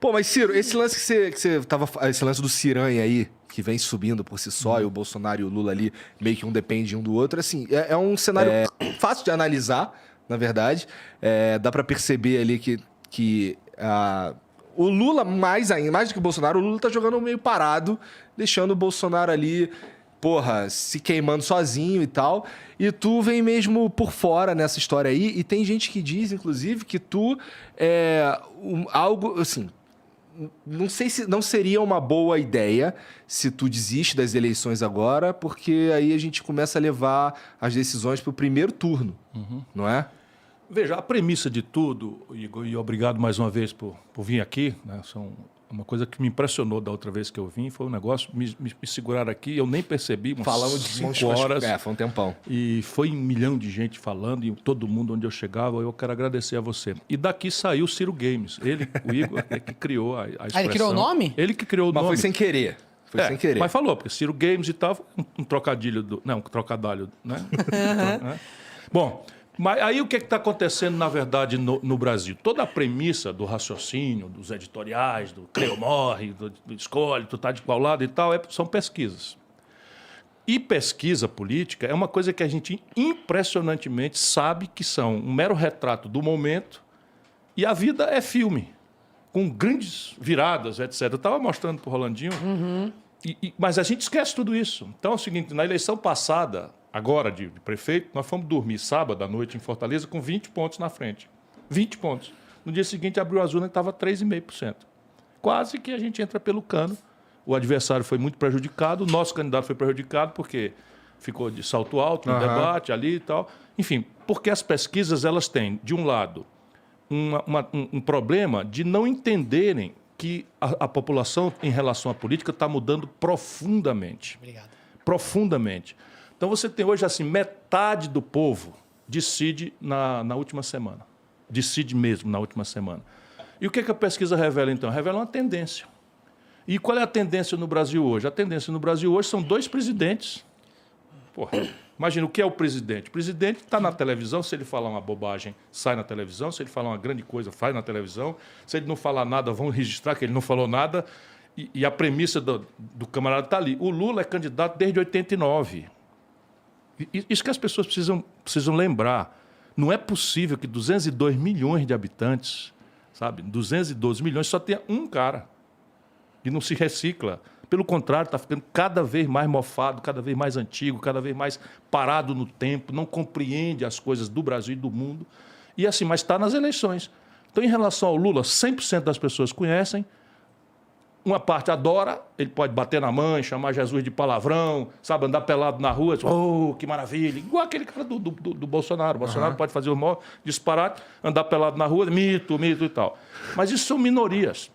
Pô, mas Ciro, esse lance esse lance do Ciranha aí, que vem subindo por si só, e o Bolsonaro e o Lula ali meio que um depende um do outro, assim, é um cenário fácil de analisar, na verdade. Dá pra perceber ali que o Lula, mais do que o Bolsonaro, o Lula tá jogando meio parado, deixando o Bolsonaro ali, porra, se queimando sozinho e tal. E tu vem mesmo por fora nessa história aí. E tem gente que diz, inclusive, que tu algo, assim, não sei se não seria uma boa ideia se tu desiste das eleições agora, porque aí a gente começa a levar as decisões pro primeiro turno, não é? Veja, a premissa de tudo, Igor, e obrigado mais uma vez por vir aqui, né? Uma coisa que me impressionou da outra vez que eu vim foi um negócio, me seguraram aqui, eu nem percebi, Falamos de 5 horas. Foi um tempão. E foi 1 milhão de gente falando, e todo mundo onde eu chegava, eu quero agradecer a você. E daqui saiu o Ciro Games, o Igor, é que criou a expressão. Ele criou o nome? Ele que criou o nome. Mas foi sem querer. Sem querer. Mas falou, porque Ciro Games e tal, um trocadilho, um trocadalho, né? Bom, mas aí o que está acontecendo, na verdade, no Brasil? Toda a premissa do raciocínio, dos editoriais, do crê ou morre, do escolhe, tu tá de qual lado e tal, são pesquisas. E pesquisa política é uma coisa que a gente impressionantemente sabe que são um mero retrato do momento, e a vida é filme, com grandes viradas, etc. Eu estava mostrando para o Rolandinho, mas a gente esquece tudo isso. Então é o seguinte, na eleição passada, agora de prefeito, nós fomos dormir sábado à noite em Fortaleza com 20 pontos na frente. 20 pontos. No dia seguinte abriu a urna e estava 3,5%. Quase que a gente entra pelo cano. O adversário foi muito prejudicado, o nosso candidato foi prejudicado porque ficou de salto alto no debate ali e tal. Enfim, porque as pesquisas elas têm, de um lado, um problema de não entenderem que a população em relação à política está mudando profundamente. Obrigado. Profundamente. Então você tem hoje assim, metade do povo decide na última semana. Decide mesmo na última semana. E o que a pesquisa revela então? Revela uma tendência. E qual é a tendência no Brasil hoje? A tendência no Brasil hoje são 2 presidentes. Porra, imagina o que é o presidente. O presidente está na televisão, se ele falar uma bobagem, sai na televisão. Se ele falar uma grande coisa, faz na televisão. Se ele não falar nada, vão registrar que ele não falou nada. E a premissa do camarada está ali. O Lula é candidato desde 89. Isso que as pessoas precisam lembrar. Não é possível que 202 milhões de habitantes, sabe, 212 milhões, só tenha um cara que não se recicla. Pelo contrário, está ficando cada vez mais mofado, cada vez mais antigo, cada vez mais parado no tempo, não compreende as coisas do Brasil e do mundo. E assim, mas está nas eleições. Então, em relação ao Lula, 100% das pessoas conhecem. Uma parte adora, ele pode bater na mãe, chamar Jesus de palavrão, sabe, andar pelado na rua, oh, que maravilha. Igual aquele cara do Bolsonaro. O Bolsonaro pode fazer o maior disparate, andar pelado na rua, mito e tal. Mas isso são minorias.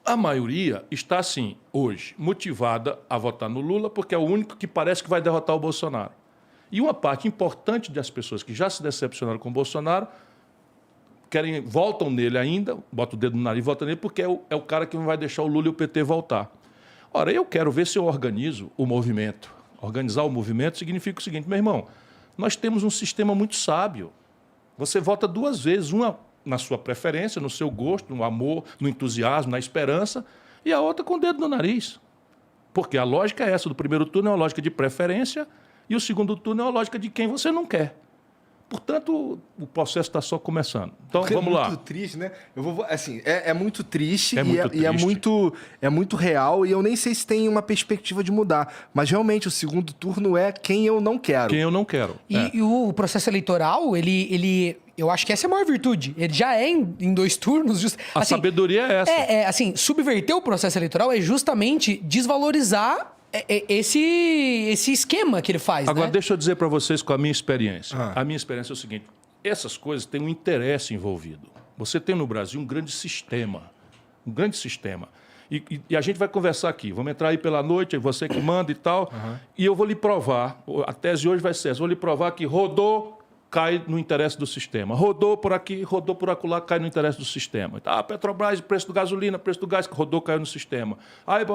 A maioria está, assim, hoje, motivada a votar no Lula, porque é o único que parece que vai derrotar o Bolsonaro. E uma parte importante das pessoas que já se decepcionaram com o Bolsonaro voltam nele ainda, bota o dedo no nariz e volta nele, porque é o cara que não vai deixar o Lula e o PT voltar. Ora, eu quero ver se eu organizo o movimento. Organizar o movimento significa o seguinte, meu irmão, nós temos um sistema muito sábio. Você vota 2 vezes, uma na sua preferência, no seu gosto, no amor, no entusiasmo, na esperança, e a outra com o dedo no nariz. Porque a lógica é essa, do primeiro turno é uma lógica de preferência e o segundo turno é uma lógica de quem você não quer. Portanto, o processo está só começando. Então, vamos lá. É muito triste, né? Assim, é muito triste, triste. É muito real, e eu nem sei se tem uma perspectiva de mudar. Mas realmente o segundo turno é quem eu não quero. Quem eu não quero. E o processo eleitoral, eu acho que essa é a maior virtude. Ele já é em 2 turnos. A sabedoria é essa. Assim, subverter o processo eleitoral é justamente desvalorizar esse esquema que ele faz. Agora, né? deixa eu dizer para vocês com a minha experiência. A minha experiência é o seguinte, essas coisas têm um interesse envolvido. Você tem no Brasil um grande sistema. E a gente vai conversar aqui. Vamos entrar aí pela noite, você que manda e tal. E eu vou lhe provar, a tese hoje vai ser essa, vou lhe provar que rodou, cai no interesse do sistema. Rodou por aqui, rodou por acolá, cai no interesse do sistema. Petrobras, preço do gasolina, preço do gás, rodou, caiu no sistema. Aí,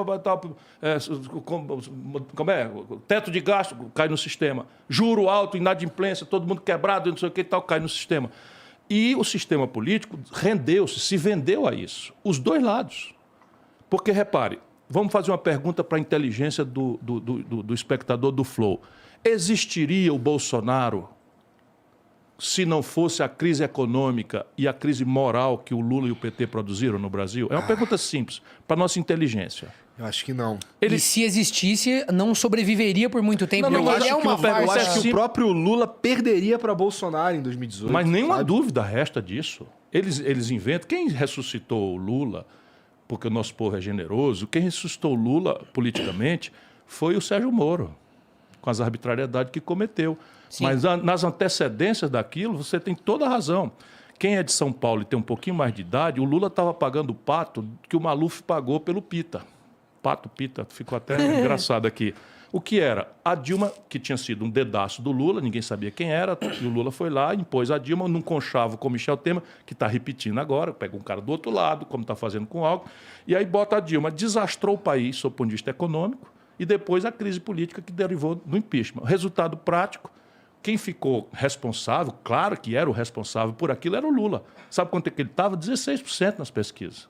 como é? Teto de gasto, cai no sistema. Juro alto, inadimplência, todo mundo quebrado, não sei o que e tal, cai no sistema. E o sistema político rendeu-se, se vendeu a isso. Os dois lados. Porque, repare, vamos fazer uma pergunta para a inteligência do espectador do Flow. Existiria o Bolsonaro se não fosse a crise econômica e a crise moral que o Lula e o PT produziram no Brasil? É uma pergunta simples, para a nossa inteligência. Eu acho que não. E se existisse, não sobreviveria por muito tempo. Não, Eu acho, é uma que, eu acho que assim- o próprio Lula perderia para Bolsonaro em 2018. Mas nenhuma sabe? dúvida resta disso. Eles inventam. Quem ressuscitou o Lula, porque o nosso povo é generoso, quem ressuscitou o Lula politicamente foi o Sérgio Moro, com as arbitrariedades que cometeu. Sim. Mas nas antecedências daquilo, você tem toda a razão. Quem é de São Paulo e tem um pouquinho mais de idade, o Lula estava pagando o pato que o Maluf pagou pelo Pita. Pato, Pita, ficou até engraçado aqui. O que era? A Dilma, que tinha sido um dedaço do Lula, ninguém sabia quem era, e o Lula foi lá, impôs a Dilma num conchavo com o Michel Temer, que está repetindo agora, pega um cara do outro lado, como está fazendo com o Alckmin, e aí bota a Dilma. Desastrou o país, sob o ponto de vista econômico, e depois a crise política que derivou do impeachment. Resultado prático, quem ficou responsável, claro que era o responsável por aquilo, era o Lula. Sabe quanto é que ele estava? 16% nas pesquisas.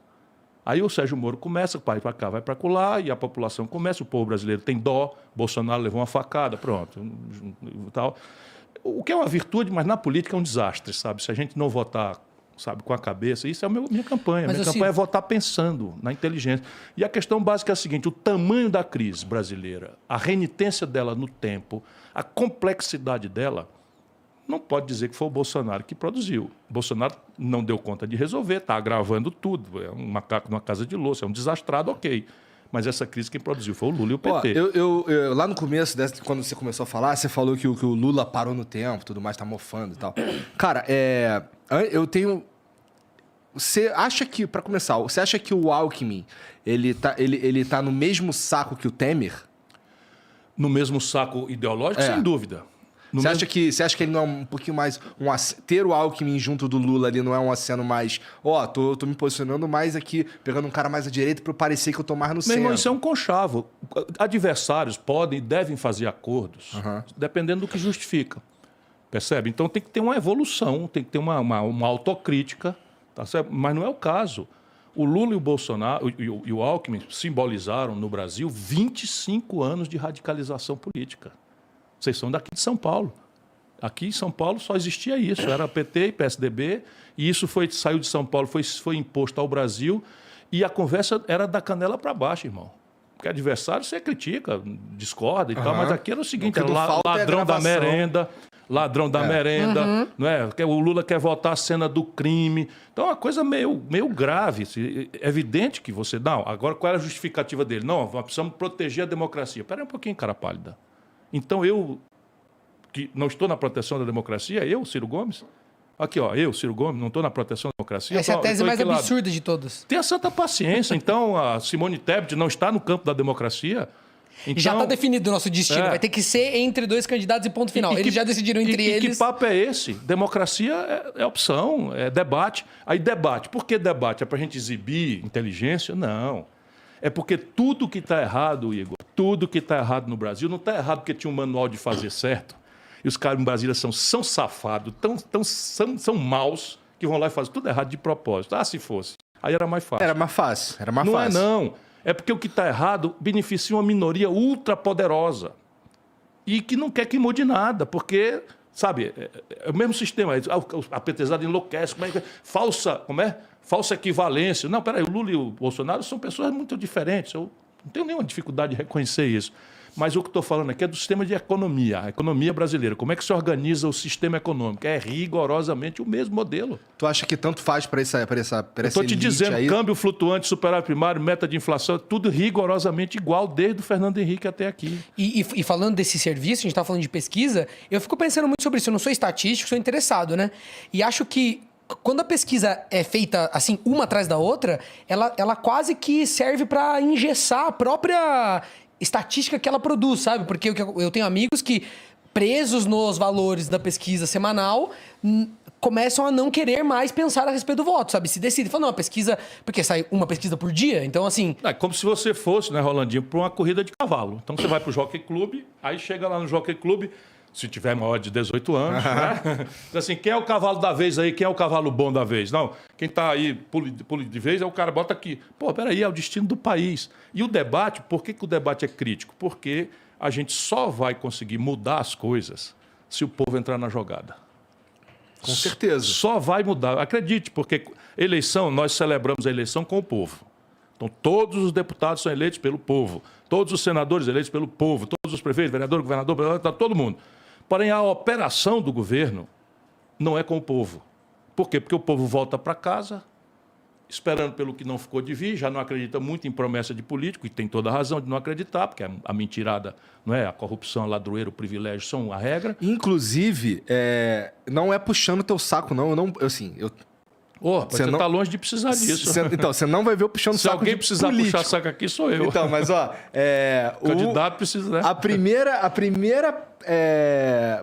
Aí o Sérgio Moro começa, vai para cá, vai para lá, e a população começa, o povo brasileiro tem dó, Bolsonaro levou uma facada, pronto. Tal. O que é uma virtude, mas na política é um desastre, sabe? Se a gente não votar, sabe, com a cabeça, isso é a minha campanha. Mas, minha campanha é votar pensando na inteligência. E a questão básica é a seguinte, o tamanho da crise brasileira, a renitência dela no tempo, a complexidade dela, não pode dizer que foi o Bolsonaro que produziu. O Bolsonaro não deu conta de resolver, está agravando tudo. É um macaco numa casa de louça, é um desastrado, ok. Mas essa crise quem produziu foi o Lula e o PT. Ó, lá no começo, quando você começou a falar, você falou que o Lula parou no tempo, tudo mais, tá mofando e tal. Cara, eu tenho... Você acha que, para começar, você acha que o Alckmin, ele tá no mesmo saco que o Temer? No mesmo saco ideológico, sem dúvida. Você acha que ele não é um pouquinho mais... ter o Alckmin junto do Lula ali não é um aceno mais... tô me posicionando mais aqui, pegando um cara mais à direita para parecer que eu tô mais no centro. Meu irmão, isso é um conchavo. Adversários podem e devem fazer acordos, dependendo do que justifica. Percebe? Então tem que ter uma evolução, tem que ter uma autocrítica, tá certo? Mas não é o caso. O Lula e o Bolsonaro e o Alckmin simbolizaram no Brasil 25 anos de radicalização política. Vocês são daqui de São Paulo. Aqui em São Paulo só existia isso. Era PT e PSDB, e isso saiu de São Paulo, foi imposto ao Brasil, e a conversa era da canela para baixo, irmão. Porque adversário você critica, discorda e tal, mas aqui era o seguinte, era ladrão da merenda, não é? O Lula quer votar a cena do crime. Então é uma coisa meio grave. É evidente que você... Não, agora qual era a justificativa dele? Não, precisamos proteger a democracia. Espera aí um pouquinho, cara pálida. Então eu, que não estou na proteção da democracia, Ciro Gomes, aqui, eu, Ciro Gomes, não estou na proteção da democracia. Essa é a tese mais absurda de todas. Tenha santa paciência. Então, a Simone Tebet não está no campo da democracia. Então, já está definido o nosso destino. Vai ter que ser entre dois candidatos e ponto final. Eles já decidiram entre eles. E que papo é esse? Democracia é opção, é debate. Aí debate. Por que debate? É para a gente exibir inteligência? Não. É porque tudo que está errado, Igor, tudo que está errado no Brasil, não está errado porque tinha um manual de fazer certo. E os caras em Brasília são safados, são maus, que vão lá e fazem tudo errado de propósito. Ah, se fosse. Aí era mais fácil. Era mais fácil. Não é, não. É porque o que está errado beneficia uma minoria ultrapoderosa e que não quer que mude nada, porque, sabe, é o mesmo sistema. A petezada enlouquece. Falsa equivalência. Não, peraí, o Lula e o Bolsonaro são pessoas muito diferentes. Eu não tenho nenhuma dificuldade de reconhecer isso. Mas o que estou falando aqui é do sistema de economia, a economia brasileira. Como é que se organiza o sistema econômico? É rigorosamente o mesmo modelo. Tu acha que tanto faz para essa Estou te dizendo, aí? Câmbio flutuante, superávit primário, meta de inflação, tudo rigorosamente igual desde o Fernando Henrique até aqui. E falando desse serviço, a gente está falando de pesquisa, eu fico pensando muito sobre isso. Eu não sou estatístico, sou interessado, né? E acho que quando a pesquisa é feita assim, uma atrás da outra, ela quase que serve para engessar a própria estatística que ela produz, sabe? Porque eu tenho amigos que, presos nos valores da pesquisa semanal, começam a não querer mais pensar a respeito do voto, sabe? Se decide, fala, não, a pesquisa... Porque sai uma pesquisa por dia, então assim... É como se você fosse, né, Rolandinho, para uma corrida de cavalo. Então você vai para o Jockey Club, aí chega lá no Jockey Club, Se tiver maior de 18 anos, né? Assim, quem é o cavalo da vez aí? Quem é o cavalo bom da vez? Não, quem está aí, pule de vez, é o cara bota aqui. Pô, peraí, é o destino do país. E o debate, por que o debate é crítico? Porque a gente só vai conseguir mudar as coisas se o povo entrar na jogada. Com certeza. Só vai mudar. Acredite, porque eleição, nós celebramos a eleição com o povo. Então, todos os deputados são eleitos pelo povo. Todos os senadores eleitos pelo povo. Todos os prefeitos, vereador, governador, todo mundo. Porém, a operação do governo não é com o povo. Por quê? Porque o povo volta para casa, esperando pelo que não ficou de vir, já não acredita muito em promessa de político, e tem toda a razão de não acreditar, porque a mentirada, não é? A corrupção, a ladroeira, o privilégio são a regra. Inclusive, não é puxando teu saco, não. Você está longe de precisar disso. Então, você não vai ver eu puxando Se saco alguém de precisar político. puxar saco aqui, sou eu. Então, mas ó... O candidato precisa, né? A primeira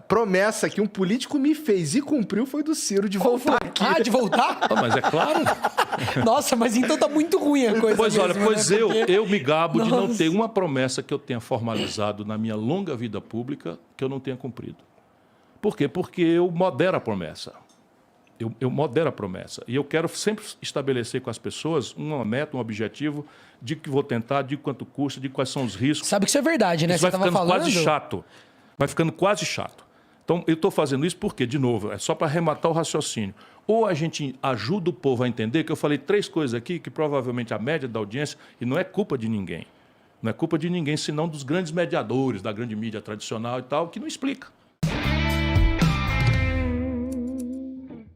promessa que um político me fez e cumpriu foi do Ciro de voltar aqui. Ah, de voltar? Mas é claro. Nossa, mas então tá muito ruim a coisa. Pois mesmo, olha, né? Porque... eu me gabo de não Nossa. ter uma promessa que eu tenha formalizado na minha longa vida pública que eu não tenha cumprido. Por quê? Porque eu modero a promessa. Eu modero a promessa. E eu quero sempre estabelecer com as pessoas uma meta, um objetivo, de que vou tentar, de quanto custa, de quais são os riscos. Sabe que isso é verdade, né? Isso vai Você tava ficando falando... quase chato. Vai ficando quase chato. Então, eu estou fazendo isso porque, de novo, é só para arrematar o raciocínio. Ou a gente ajuda o povo a entender, que eu falei 3 coisas aqui, que provavelmente a média da audiência, e não é culpa de ninguém. Não é culpa de ninguém, senão dos grandes mediadores, da grande mídia tradicional e tal, que não explica.